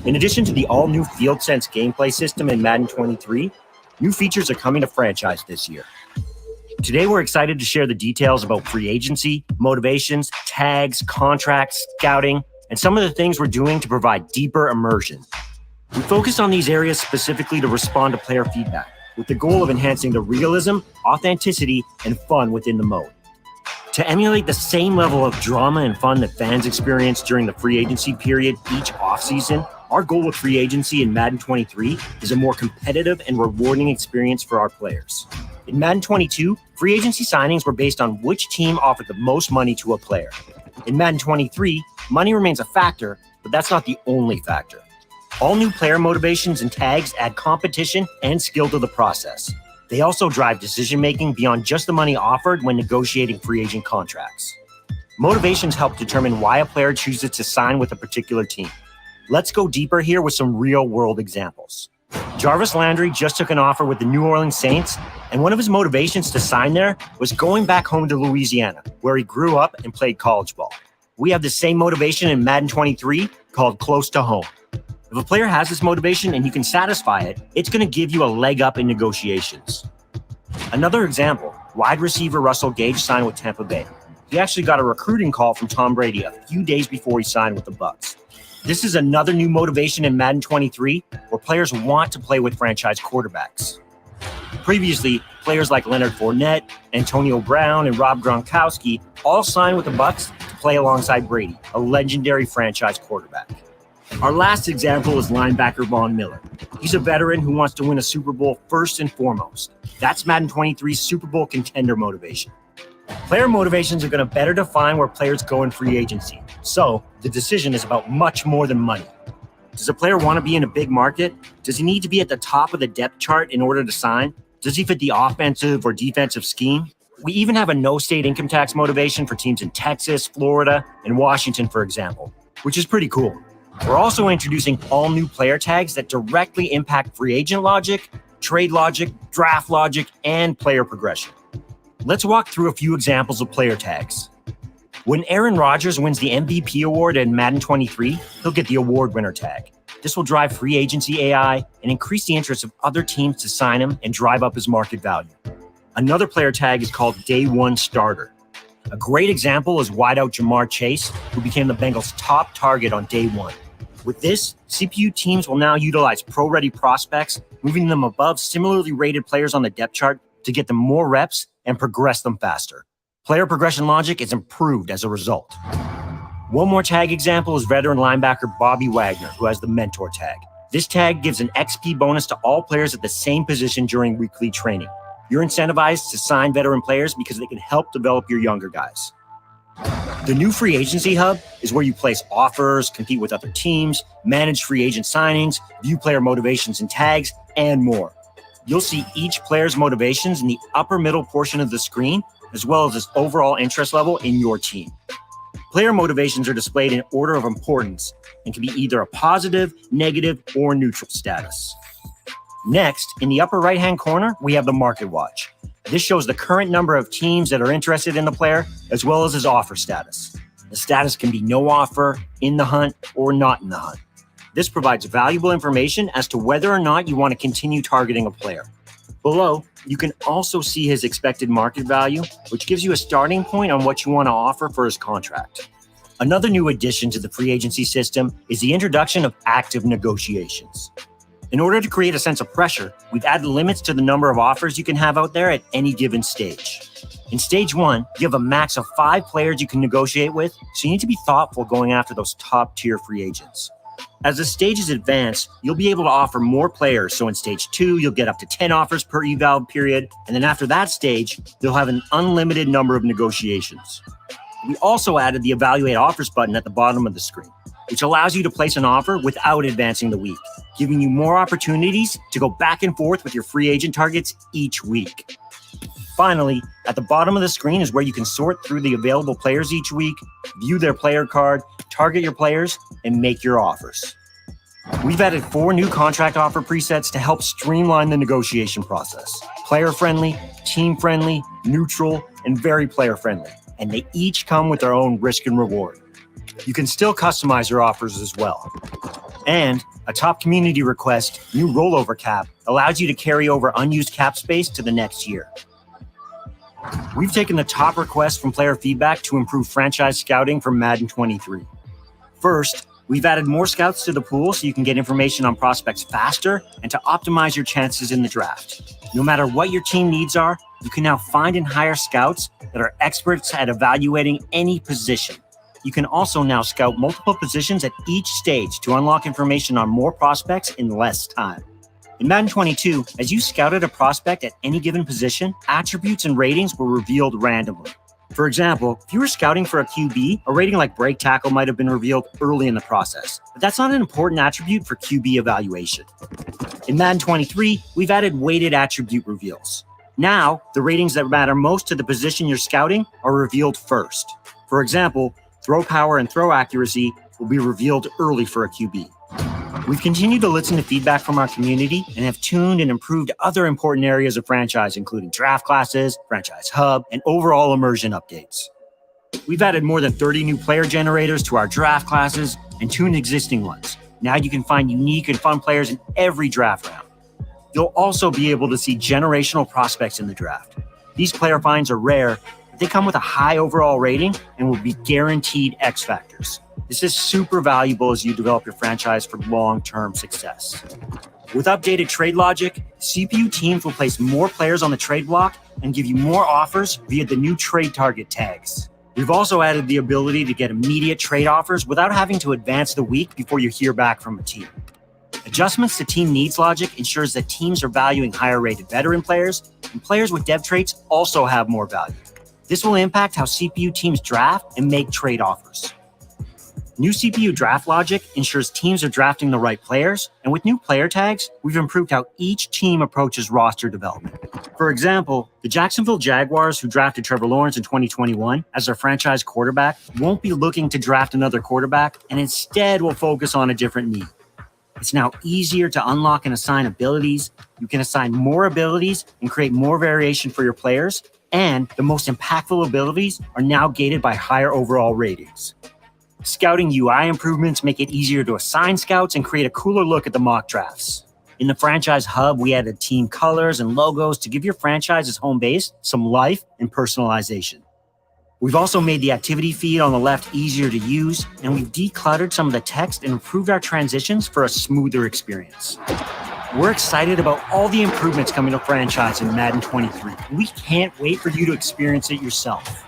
In addition to the all-new Field Sense gameplay system in Madden 23, new features are coming to franchise this year. Today, we're excited to share the details about free agency, motivations, tags, contracts, scouting, and some of the things we're doing to provide deeper immersion. We focus on these areas specifically to respond to player feedback, with the goal of enhancing the realism, authenticity, and fun within the mode. To emulate the same level of drama and fun that fans experience during the free agency period each offseason, our goal with free agency in Madden 23 is a more competitive and rewarding experience for our players. In Madden 22, free agency signings were based on which team offered the most money to a player. In Madden 23, money remains a factor, but that's not the only factor. All new player motivations and tags add competition and skill to the process. They also drive decision-making beyond just the money offered when negotiating free agent contracts. Motivations help determine why a player chooses to sign with a particular team. Let's go deeper here with some real-world examples. Jarvis Landry just took an offer with the New Orleans Saints, and one of his motivations to sign there was going back home to Louisiana, where he grew up and played college ball. We have the same motivation in Madden 23 called close to home. If a player has this motivation and you can satisfy it, it's going to give you a leg up in negotiations. Another example, wide receiver Russell Gage signed with Tampa Bay. He actually got a recruiting call from Tom Brady a few days before he signed with the Bucs. This is another new motivation in Madden 23 where players want to play with franchise quarterbacks. Previously, players like Leonard Fournette, Antonio Brown, and Rob Gronkowski all signed with the Bucs to play alongside Brady, a legendary franchise quarterback. Our last example is linebacker Von Miller. He's a veteran who wants to win a Super Bowl first and foremost. That's Madden 23's Super Bowl contender motivation. Player motivations are going to better define where players go in free agency. So the decision is about much more than money. Does a player want to be in a big market? Does he need to be at the top of the depth chart in order to sign? Does he fit the offensive or defensive scheme? We even have a no-state income tax motivation for teams in Texas, Florida, and Washington, for example, which is pretty cool. We're also introducing all new player tags that directly impact free agent logic, trade logic, draft logic, and player progression. Let's walk through a few examples of player tags. When Aaron Rodgers wins the MVP award in Madden 23, he'll get the award winner tag. This will drive free agency AI and increase the interest of other teams to sign him and drive up his market value. Another player tag is called Day One Starter. A great example is wideout Jamar Chase, who became the Bengals' top target on day one. With this, CPU teams will now utilize pro-ready prospects, moving them above similarly rated players on the depth chart to get them more reps and progress them faster. Player progression logic is improved as a result. One more tag example is veteran linebacker Bobby Wagner, who has the mentor tag. This tag gives an XP bonus to all players at the same position during weekly training. You're incentivized to sign veteran players because they can help develop your younger guys. The new free agency hub is where you place offers, compete with other teams, manage free agent signings, view player motivations and tags, and more. You'll see each player's motivations in the upper middle portion of the screen, as well as his overall interest level in your team. Player motivations are displayed in order of importance and can be either a positive, negative, or neutral status. Next, in the upper right-hand corner, we have the Market Watch. This shows the current number of teams that are interested in the player, as well as his offer status. The status can be no offer, in the hunt, or not in the hunt. This provides valuable information as to whether or not you want to continue targeting a player. Below, you can also see his expected market value, which gives you a starting point on what you want to offer for his contract. Another new addition to the free agency system is the introduction of active negotiations. In order to create a sense of pressure, we've added limits to the number of offers you can have out there at any given stage. In stage 1, you have a max of 5 players you can negotiate with, so you need to be thoughtful going after those top-tier free agents. As the stages advance, you'll be able to offer more players, so in stage 2, you'll get up to 10 offers per eval period, and then after that stage, you'll have an unlimited number of negotiations. We also added the Evaluate Offers button at the bottom of the screen, which allows you to place an offer without advancing the week, giving you more opportunities to go back and forth with your free agent targets each week. Finally, at the bottom of the screen is where you can sort through the available players each week, view their player card, target your players, and make your offers. We've added 4 new contract offer presets to help streamline the negotiation process. Player-friendly, team-friendly, neutral, and very player-friendly. And they each come with their own risk and reward. You can still customize your offers as well. And A top community request, new rollover cap, allows you to carry over unused cap space to the next year. We've taken the top requests from player feedback to improve franchise scouting for Madden 23. First, we've added more scouts to the pool so you can get information on prospects faster and to optimize your chances in the draft. No matter what your team needs are, you can now find and hire scouts that are experts at evaluating any position. You can also now scout multiple positions at each stage to unlock information on more prospects in less time. In Madden 22, as you scouted a prospect at any given position, attributes and ratings were revealed randomly. For example, if you were scouting for a QB, a rating like break tackle might have been revealed early in the process, but that's not an important attribute for QB evaluation. In Madden 23, we've added weighted attribute reveals. Now, the ratings that matter most to the position you're scouting are revealed first. For example, throw power and throw accuracy will be revealed early for a QB. We've continued to listen to feedback from our community and have tuned and improved other important areas of franchise, including draft classes, franchise hub, and overall immersion updates. We've added more than 30 new player generators to our draft classes and tuned existing ones. Now you can find unique and fun players in every draft round. You'll also be able to see generational prospects in the draft. These player finds are rare, but they come with a high overall rating and will be guaranteed X factors. This is super valuable as you develop your franchise for long-term success. With updated trade logic, CPU teams will place more players on the trade block and give you more offers via the new trade target tags. We've also added the ability to get immediate trade offers without having to advance the week before you hear back from a team. Adjustments to team needs logic ensures that teams are valuing higher rated veteran players, and players with dev traits also have more value. This will impact how CPU teams draft and make trade offers. New CPU draft logic ensures teams are drafting the right players, and with new player tags, we've improved how each team approaches roster development. For example, the Jacksonville Jaguars, who drafted Trevor Lawrence in 2021 as their franchise quarterback, won't be looking to draft another quarterback and instead will focus on a different need. It's now easier to unlock and assign abilities. You can assign more abilities and create more variation for your players, and the most impactful abilities are now gated by higher overall ratings. Scouting UI improvements make it easier to assign scouts and create a cooler look at the mock drafts. In the franchise hub, we added team colors and logos to give your franchise's home base some life and personalization. We've also made the activity feed on the left easier to use, and we've decluttered some of the text and improved our transitions for a smoother experience. We're excited about all the improvements coming to franchise in Madden 23. We can't wait for you to experience it yourself.